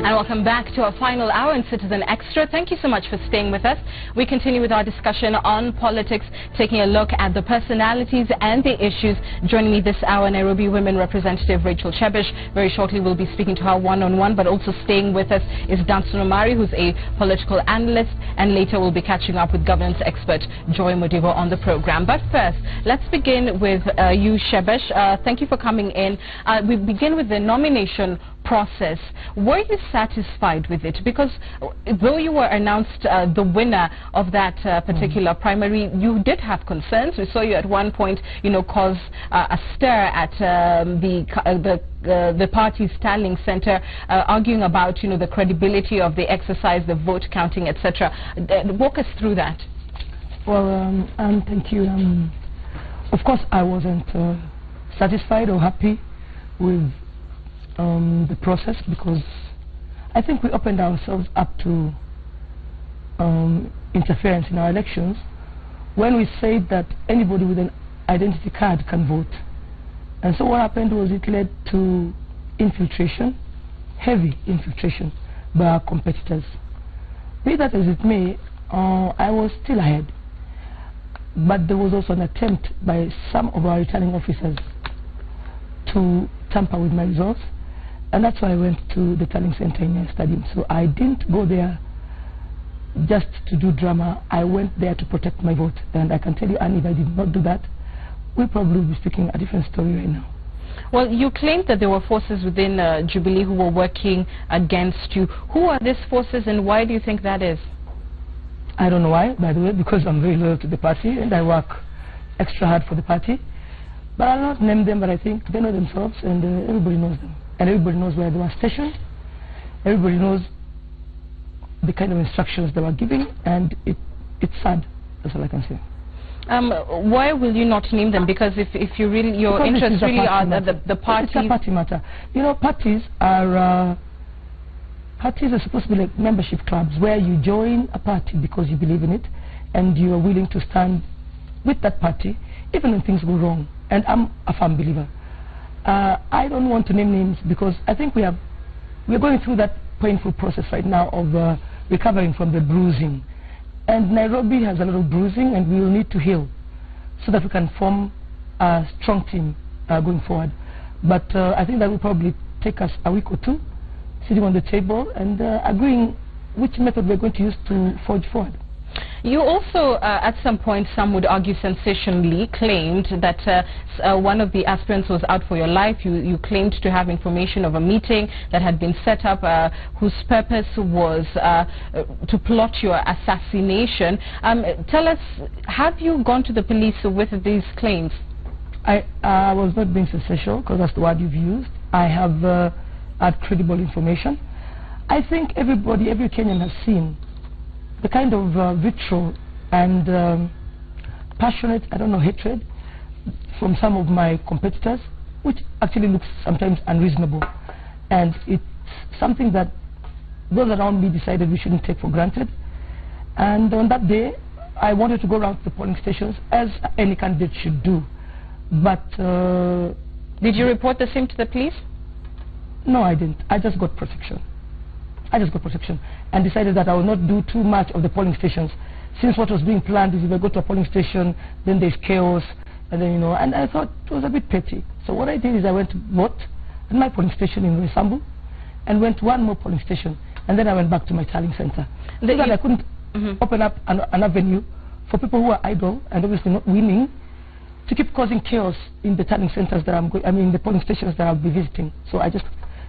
And welcome back to our final hour in Citizen Extra. Thank you so much for staying with us. We continue with our discussion on politics, taking a look at the personalities and the issues. Joining me this hour, Nairobi Women Representative Rachel Chebesh. Very shortly we'll be speaking to her one-on-one, but also staying with us is Danson Omari, who's a political analyst, and later we'll be catching up with governance expert Joy Modibo on the program. But first, let's begin with you, Chebesh. Thank you for coming in. We begin with the nomination process. Were you satisfied with it? Because though you were announced the winner of that particular primary, you did have concerns. We saw you at one point, cause a stir at the party's tallying center, arguing about, the credibility of the exercise, the vote counting, etc. Walk us through that. Well, thank you. Of course, I wasn't satisfied or happy with the process, because I think we opened ourselves up to interference in our elections when we said that anybody with an identity card can vote. And so what happened was it led to infiltration, heavy infiltration by our competitors. Be that as it may, I was still ahead, but there was also an attempt by some of our returning officers to tamper with my results. And that's why I went to the tallying center in the stadium. So I didn't go there just to do drama. I went there to protect my vote. And I can tell you, and if I did not do that, we'll probably be speaking a different story right now. Well, you claimed that there were forces within Jubilee who were working against you. Who are these forces, and why do you think that is? I don't know why, by the way, because I'm very loyal to the party and I work extra hard for the party. But I'll not name them, but I think they know themselves, and everybody knows them. And everybody knows where they were stationed. Everybody knows the kind of instructions they were giving, and it's sad. That's all I can say. Why will you not name them? Because if you really, your interests really are the party. It's a party matter. Parties are supposed to be like membership clubs where you join a party because you believe in it, and you are willing to stand with that party even when things go wrong. And I'm a firm believer. I don't want to name names because I think we're going through that painful process right now of recovering from the bruising. And Nairobi has a little bruising, and we will need to heal so that we can form a strong team going forward. But I think that will probably take us a week or two, sitting on the table and agreeing which method we're going to use to forge forward. You also, at some point, some would argue sensationally, claimed that one of the aspirants was out for your life. You claimed to have information of a meeting that had been set up whose purpose was to plot your assassination. Tell us, have you gone to the police with these claims? I was not being sensational, because that's the word you've used. I have had credible information. I think every Kenyan has seen the kind of vitriol and passionate, hatred from some of my competitors, which actually looks sometimes unreasonable. And it's something that those around me decided we shouldn't take for granted. And on that day, I wanted to go around to the polling stations, as any candidate should do. But did you report the same to the police? No, I didn't. I just got protection. And decided that I will not do too much of the polling stations, since what was being planned is if I go to a polling station, then there's chaos, and then and I thought it was a bit petty. So what I did is I went to vote at my polling station in Resambu, and went to one more polling station, and then I went back to my tallying center. So that I couldn't open up an avenue for people who are idle and obviously not winning to keep causing chaos in the tallying centers that the polling stations that I'll be visiting. So I just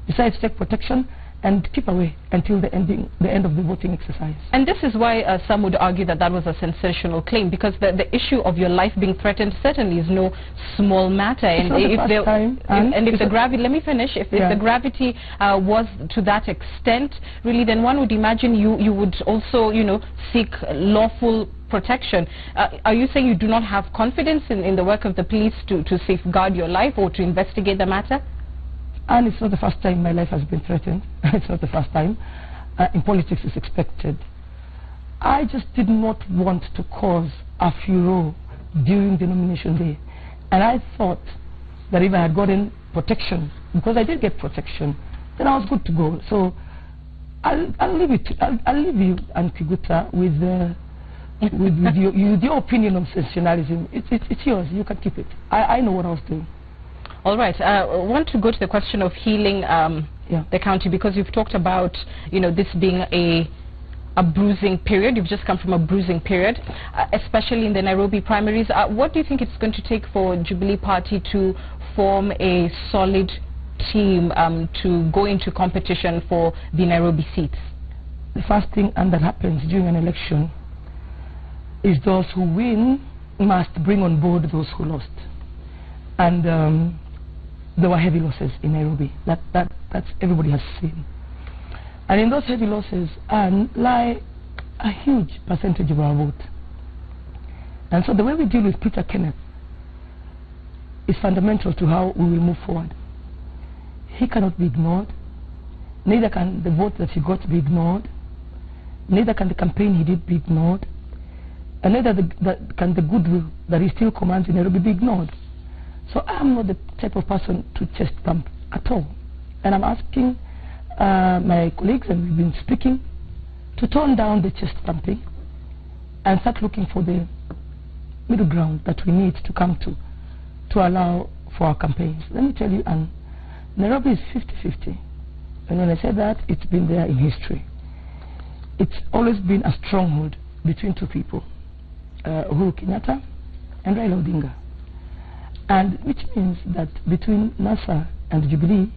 decided to take protection and keep away until the end of the voting exercise. And this is why some would argue that that was a sensational claim, because the issue of your life being threatened certainly is no small matter. And if the gravity, let me finish, if the gravity was to that extent, really, then one would imagine you would also, seek lawful protection. Are you saying you do not have confidence in the work of the police to safeguard your life or to investigate the matter? And it's not the first time my life has been threatened. It's not the first time. In politics, it's expected. I just did not want to cause a furor during the nomination day. And I thought that if I had gotten protection, because I did get protection, then I was good to go. So I'll leave it. I'll leave you and Kiguta with your opinion on sensationalism. It's yours. You can keep it. I know what I was doing. All right. I want to go to the question of healing the county, because you've talked about this being a bruising period. You've just come from a bruising period, especially in the Nairobi primaries. What do you think it's going to take for Jubilee Party to form a solid team to go into competition for the Nairobi seats? The first thing that happens during an election is those who win must bring on board those who lost. And there were heavy losses in Nairobi. That's everybody has seen. And in those heavy losses lie a huge percentage of our vote. And so the way we deal with Peter Kenneth is fundamental to how we will move forward. He cannot be ignored. Neither can the vote that he got be ignored. Neither can the campaign he did be ignored. And neither can the goodwill that he still commands in Nairobi be ignored. So I'm not the type of person to chest bump at all. And I'm asking my colleagues, and we've been speaking, to tone down the chest bumping and start looking for the middle ground that we need to come to allow for our campaigns. Let me tell you, Nairobi is 50-50. And when I say that, it's been there in history. It's always been a stronghold between two people, Uhuru Kenyatta and Raila Odinga. And which means that between NASA and Jubilee,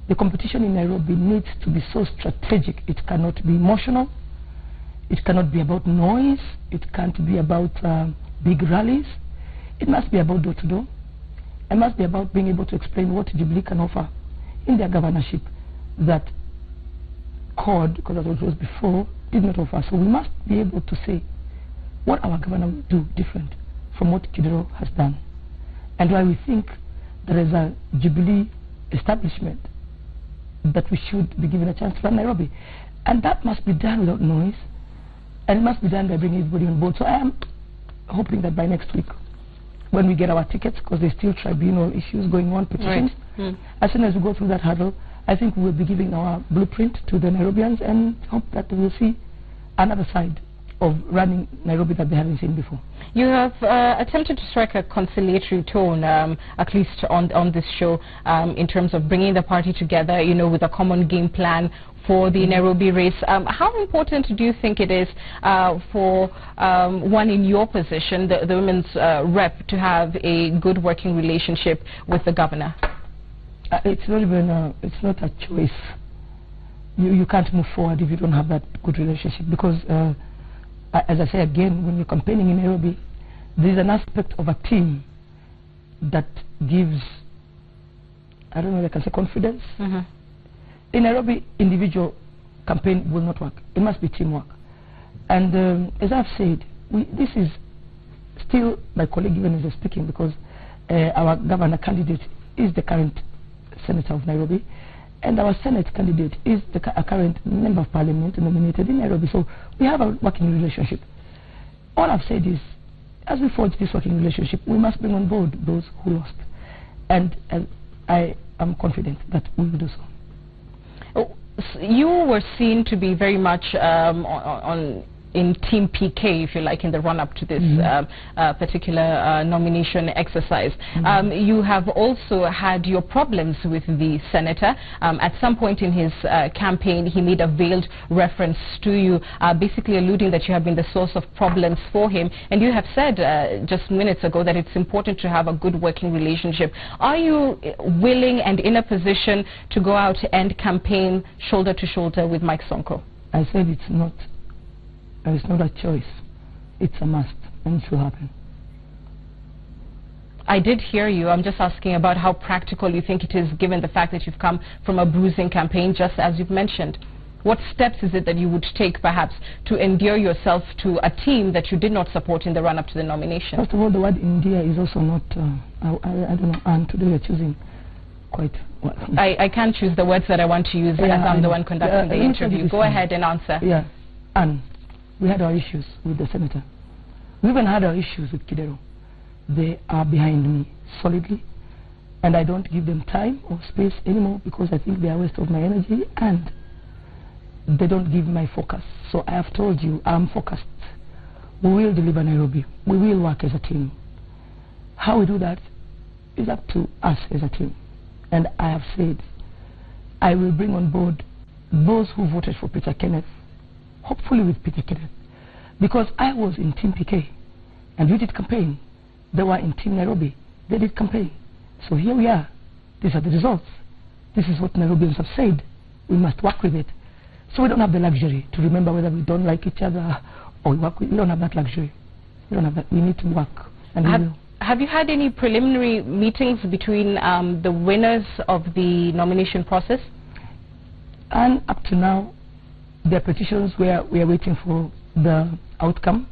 the competition in Nairobi needs to be so strategic. It cannot be emotional. It cannot be about noise. It can't be about big rallies. It must be about door-to-door. It must be about being able to explain what Jubilee can offer in their governorship that CORD, because that's what it was before, did not offer. So we must be able to say what our governor will do different from what Kidero has done, and why we think there is a Jubilee establishment that we should be given a chance to run Nairobi. And that must be done without noise, and it must be done by bringing everybody on board. So I am hoping that by next week, when we get our tickets, because there's still tribunal issues going on, petitions, as soon as we go through that hurdle, I think we will be giving our blueprint to the Nairobians and hope that we'll see another side of running Nairobi that they haven't seen before. You have attempted to strike a conciliatory tone, at least on this show, in terms of bringing the party together, with a common game plan for the Nairobi race. How important do you think it is for one in your position, the women's rep, to have a good working relationship with the governor? It's not even it's not a choice. You can't move forward if you don't have that good relationship, because as I say again, when you're campaigning in Nairobi, there's an aspect of a team that gives, I don't know if I can say confidence. In Nairobi, individual campaign will not work. It must be teamwork. And as I've said, this is still my colleague even as I'm speaking, because our governor candidate is the current senator of Nairobi, and our Senate candidate is a current member of parliament nominated in Nairobi. So we have a working relationship. All I've said is, as we forge this working relationship, we must bring on board those who lost. And I am confident that we will do so. You were seen to be very much in Team PK, if you like, in the run-up to this particular nomination exercise. You have also had your problems with the senator. At some point in his campaign, he made a veiled reference to you, basically alluding that you have been the source of problems for him. And you have said just minutes ago that it's important to have a good working relationship. Are you willing and in a position to go out and campaign shoulder to shoulder with Mike Sonko? I said it's not a choice. It's a must, and it will happen. I did hear you. I'm just asking about how practical you think it is, given the fact that you've come from a bruising campaign, just as you've mentioned. What steps is it that you would take, perhaps, to endear yourself to a team that you did not support in the run-up to the nomination? First of all, the word India is also not, I don't know, and today you're choosing quite well. I can't choose the words that I want to use, as I'm the one conducting the interview. Go ahead and answer. Yeah, and we had our issues with the senator. We even had our issues with Kidero. They are behind me solidly, and I don't give them time or space anymore, because I think they are a waste of my energy, and they don't give my focus. So I have told you, I'm focused. We will deliver Nairobi. We will work as a team. How we do that is up to us as a team. And I have said, I will bring on board those who voted for Peter Kenneth, hopefully with Peter Kenneth. Because I was in Team PK, and we did campaign. They were in Team Nairobi. They did campaign. So here we are. These are the results. This is what Nairobians have said. We must work with it. So we don't have the luxury to remember whether we don't like each other or we work with. We don't have that luxury. We don't have that. We need to work. And have you had any preliminary meetings between the winners of the nomination process? And up to now, there are petitions where we are waiting for the outcome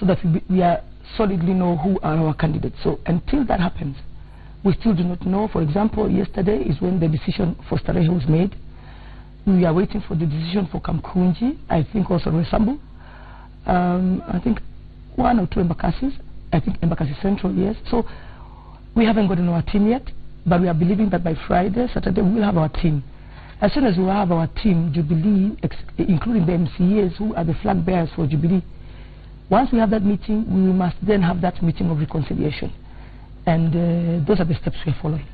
so that we are solidly know who are our candidates. So until that happens, we still do not know. For example, yesterday is when the decision for Starehe was made. We are waiting for the decision for Kamkunji, I think also Resambu. I think 1 or 2 Embakassis. I think Embakasi Central, yes. So we haven't gotten our team yet, but we are believing that by Friday, Saturday, we will have our team. As soon as we have our team, Jubilee, including the MCAs who are the flag bearers for Jubilee, once we have that meeting, we must then have that meeting of reconciliation. And those are the steps we are following.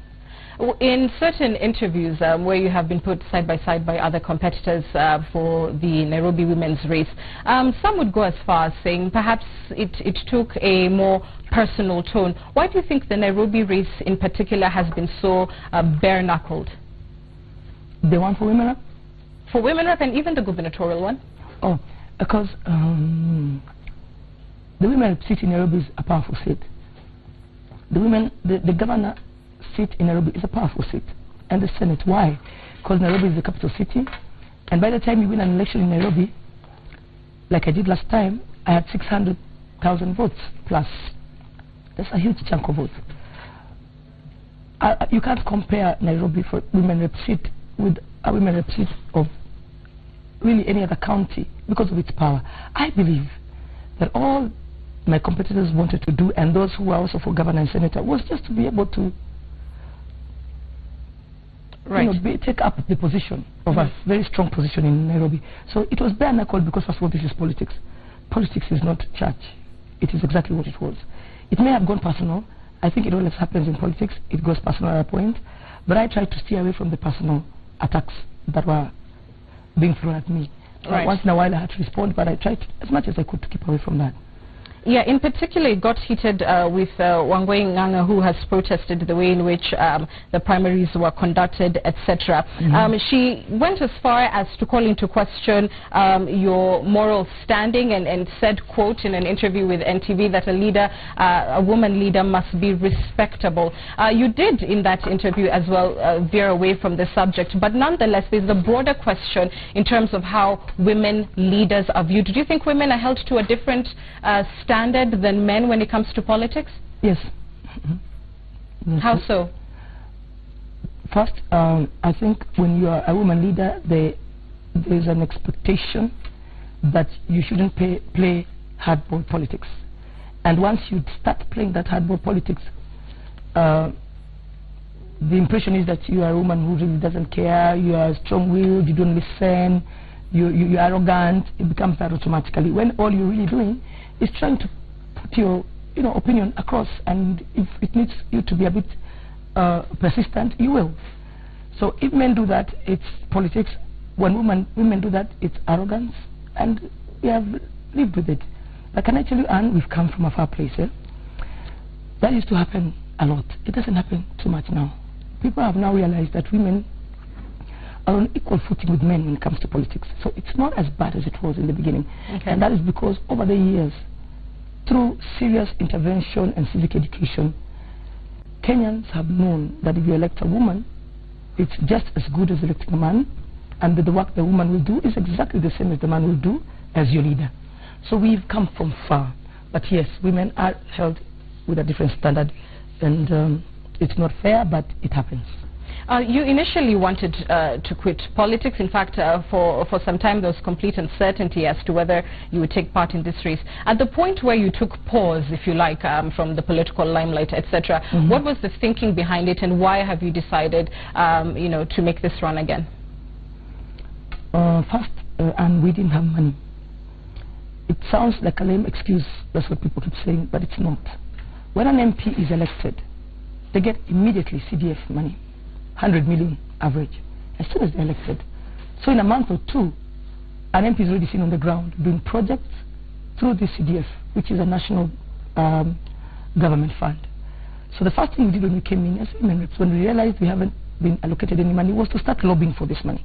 In certain interviews where you have been put side by side by other competitors for the Nairobi women's race, some would go as far as saying perhaps it took a more personal tone. Why do you think the Nairobi race in particular has been so bare-knuckled? The one for women rep? For women rep and even the gubernatorial one? Oh, because the women rep seat in Nairobi is a powerful seat. The governor seat in Nairobi is a powerful seat, and the Senate. Why? Because Nairobi is the capital city, and by the time you win an election in Nairobi, like I did last time, I had 600,000 votes plus. That's a huge chunk of votes. You can't compare Nairobi for women rep seat with a women rep seat of really any other county because of its power. I believe that all my competitors wanted to do, and those who were also for governor and senator, was just to be able to take up the position of a very strong position in Nairobi. So it was bare knuckled because first of all, this is politics. Politics is not church. It is exactly what it was. It may have gone personal. I think it always happens in politics. It goes personal at a point. But I tried to steer away from the personal attacks that were being thrown at me. Right. Once in a while I had to respond, but I tried as much as I could to keep away from that. Yeah, in particular, it got heated with Wangui Ng'ang'a, who has protested the way in which the primaries were conducted, etc. She went as far as to call into question your moral standing and said, quote, in an interview with NTV, that a woman leader must be respectable. You did, in that interview as well, veer away from the subject, but nonetheless, there's a broader question in terms of how women leaders are viewed. Do you think women are held to a different standard than men when it comes to politics? Yes. How so? First, I think when you are a woman leader, there's an expectation that you shouldn't play hardball politics. And once you start playing that hardball politics, the impression is that you are a woman who really doesn't care, you are strong-willed, you don't listen, you're arrogant. It becomes that automatically, when all you're really doing is trying to put your opinion across, and if it needs you to be a bit persistent, you will. So if men do that, it's politics. When women do that, it's arrogance, and we have lived with it. But can I tell you, Anne, we've come from a far place. That used to happen a lot. It doesn't happen too much now. People have now realized that women are on equal footing with men when it comes to politics. So it's not as bad as it was in the beginning. Okay. And that is because over the years, through serious intervention and civic education, Kenyans have known that if you elect a woman, it's just as good as electing a man, and that the work the woman will do is exactly the same as the man will do as your leader. So we've come from far. But yes, women are held with a different standard, and it's not fair, but it happens. You initially wanted to quit politics. In fact, for some time there was complete uncertainty as to whether you would take part in this race. At the point where you took pause, if you like, from the political limelight, etc., what was the thinking behind it, and why have you decided, to make this run again? First, and we didn't have money. It sounds like a lame excuse, that's what people keep saying, but it's not. When an MP is elected, they get immediately CDF money, 100 million average, as soon as they're elected. So in a month or two, an MP is already seen on the ground doing projects through the CDF, which is a national government fund. So the first thing we did when we came in as women reps, when we realized we haven't been allocated any money, was to start lobbying for this money.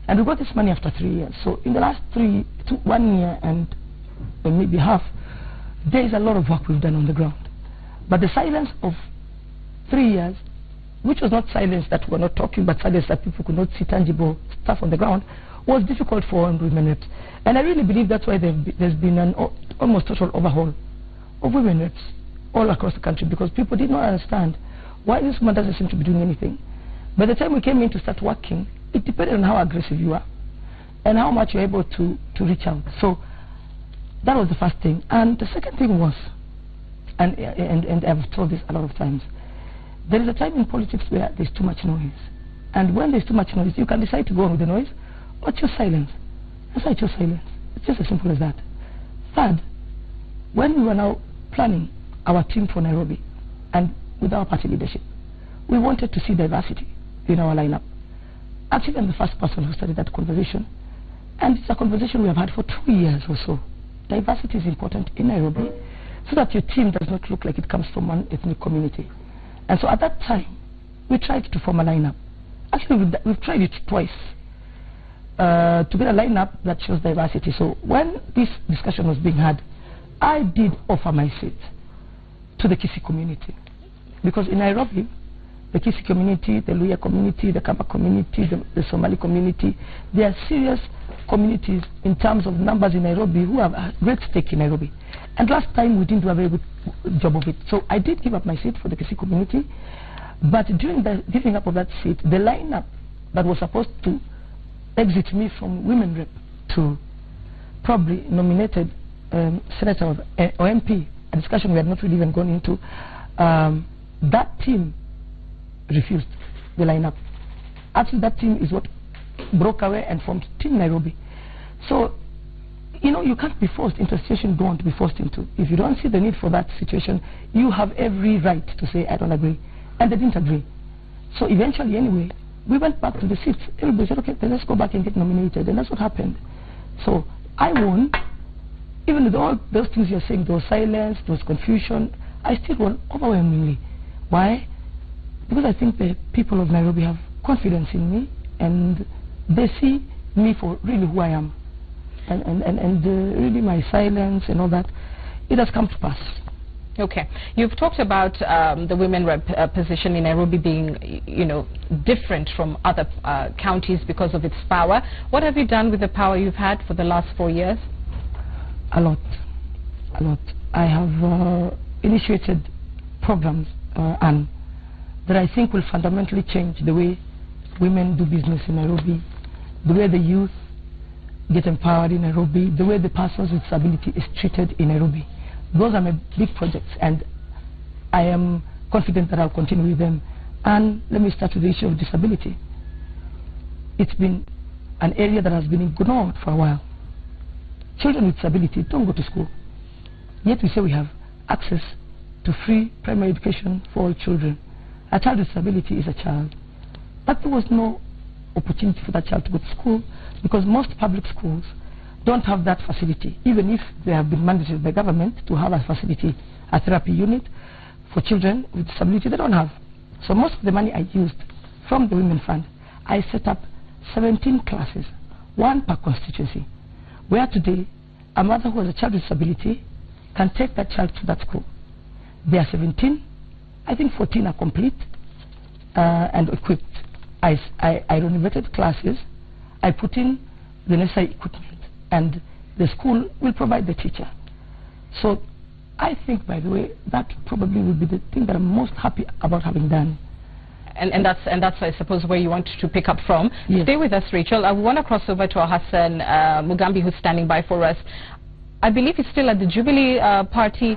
And we got this money after 3 years. So in the last 1 year and maybe half, there is a lot of work we've done on the ground. But the silence of 3 years, which was not silence that we're not talking, but silence that people could not see tangible stuff on the ground, was difficult for women reps. And I really believe that's why there's been an almost total overhaul of women reps all across the country, because people did not understand why this woman doesn't seem to be doing anything. By the time we came in to start working, it depended on how aggressive you are and how much you're able to reach out. So that was the first thing. And the second thing was, and I've told this a lot of times, there is a time in politics where there's too much noise. And when there's too much noise, you can decide to go on with the noise or choose silence. That's why I chose silence. It's just as simple as that. Third, when we were now planning our team for Nairobi and with our party leadership, we wanted to see diversity in our lineup. Actually, I'm the first person who started that conversation. And it's a conversation we have had for 2 years or so. Diversity is important in Nairobi so that your team does not look like it comes from one ethnic community. And so at that time, we tried to form a lineup. Actually, we've tried it twice to get a lineup that shows diversity. So when this discussion was being had, I did offer my seat to the Kisii community. Because in Nairobi, the Kisii community, the Luhya community, the Kamba community, the Somali community, they are serious communities in terms of numbers in Nairobi who have a great stake in Nairobi. And last time we didn't do a very good job of it. So I did give up my seat for the Kisii community, but during the giving up of that seat, the lineup that was supposed to exit me from women rep to probably nominated senator or MP, a discussion we had not really even gone into, that team refused the lineup. Actually, that team is what broke away and formed Team Nairobi. So, you know, you can't be forced into a situation you don't want to be forced into. If you don't see the need for that situation, you have every right to say, I don't agree. And they didn't agree. So eventually, anyway, we went back to the seats. Everybody said, okay, then let's go back and get nominated. And that's what happened. So I won. Even with all those things you're saying, there was silence, there was confusion, I still won overwhelmingly. Why? Because I think the people of Nairobi have confidence in me, and they see me for really who I am. And really my silence and all that, it has come to pass. Okay. You've talked about the women rep position in Nairobi being, you know, different from other counties because of its power. What have you done with the power you've had for the last 4 years? A lot. I have initiated programs and that I think will fundamentally change the way women do business in Nairobi, the way the youth get empowered in Nairobi, the way the persons with disability is treated in Nairobi. Those are my big projects, and I am confident that I'll continue with them. And let me start with the issue of disability. It's been an area that has been ignored for a while. Children with disability don't go to school. Yet we say we have access to free primary education for all children. A child with disability is a child. But there was no opportunity for that child to go to school because most public schools don't have that facility. Even if they have been mandated by government to have a facility, a therapy unit for children with disability, they don't have. So most of the money I used from the Women Fund, I set up 17 classes, 1 per constituency, where today a mother who has a child with disability can take that child to that school. There are 17, I think 14 are complete and equipped. I renovated classes, I put in the necessary equipment, and the school will provide the teacher. So I think, by the way, that probably will be the thing that I'm most happy about having done. And that's I suppose where you want to pick up from. Yes. Stay with us, Rachel. I want to cross over to Hassan Mugambi, who's standing by for us. I believe he's still at the Jubilee party.